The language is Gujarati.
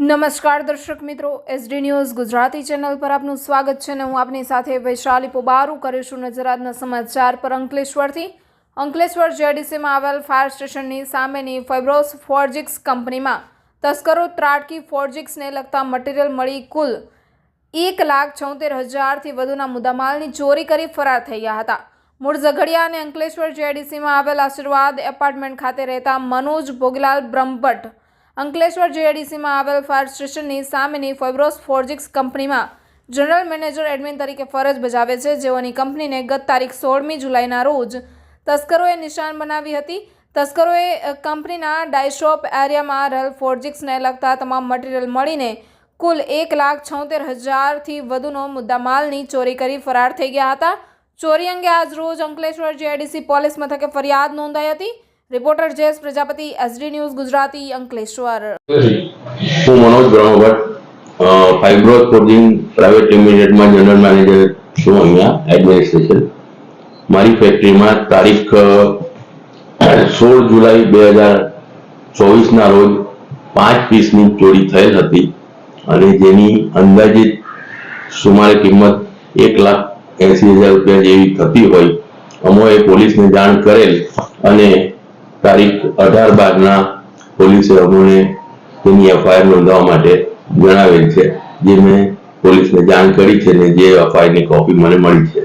નમસ્કાર દર્શક મિત્રો, SD ન્યૂઝ ગુજરાતી ચેનલ પર આપનું સ્વાગત છે ને હું આપની સાથે વૈશાલી પોબારુ કરીશું નજર આજના સમાચાર પર। અંકલેશ્વર JDCમાં આવેલ ફાયર સ્ટેશનની સામેની ફાઇબ્રોસ ફોર્જિક્સ કંપનીમાં તસ્કરો ત્રાટકી ફોર્જિક્સને લગતા મટીરિયલ મળી કુલ 1,76,000થી વધુના મુદ્દામાલની ચોરી કરી ફરાર થઈ ગયા હતા। મૂળ ઝઘડિયા અને અંકલેશ્વર JDCમાં આવેલ આશીર્વાદ એપાર્ટમેન્ટ ખાતે રહેતા મનોજ ભોગીલાલ બ્રહ્મભટ્ટ અંકલેશ્વર JDCમાં આવેલ ફાયર સ્ટેશનની સામેની ફાઇબ્રોસ ફોર્જિક્સ કંપનીમાં જનરલ મેનેજર એડમિન તરીકે ફરજ બજાવે છે, જેઓની કંપનીને ગત તારીખ 16મી જુલાઈના રોજ તસ્કરોએ નિશાન બનાવી હતી। તસ્કરોએ કંપનીના ડાયશોપ એરિયામાં રહેલ ફોર્જિક્સને લગતા તમામ મટીરિયલ મળીને કુલ 1,76,000થી વધુનો મુદ્દામાલની ચોરી કરી ફરાર થઈ ગયા હતા। ચોરી અંગે આજ રોજ અંકલેશ્વર JDC પોલીસ મથકે ફરિયાદ નોંધાઈ હતી। Reporter Jayesh Prajapati, SD news Gujarati, Ankleshwar. હું મનોજ બ્રહ્મભટ્ટ ફાઇબ્રોસ ફોર્જિંગ પ્રાઇવેટ લિમિટેડમાં જનરલ મેનેજર છું અહીંયા એડમિનિસ્ટ્રેશન। મારી ફેક્ટરીમાં તારીખ 16 જુલાઈ 2024ના રોજ 5 પીસની ચોરી થયેલ હતી અને જેની અંદાજિત સુમારે કિંમત 1,80,000 રૂપિયા જેવી થતી હોય અમોએ પોલીસને જાણ કરેલ અને તારીખ 18/12ના પોલીસે અમને તેની FIR નોંધવા માટે જણાવેલ છે, જે મેં પોલીસને જાણ કરી છે ને જે FIRની કોપી મને મળી છે।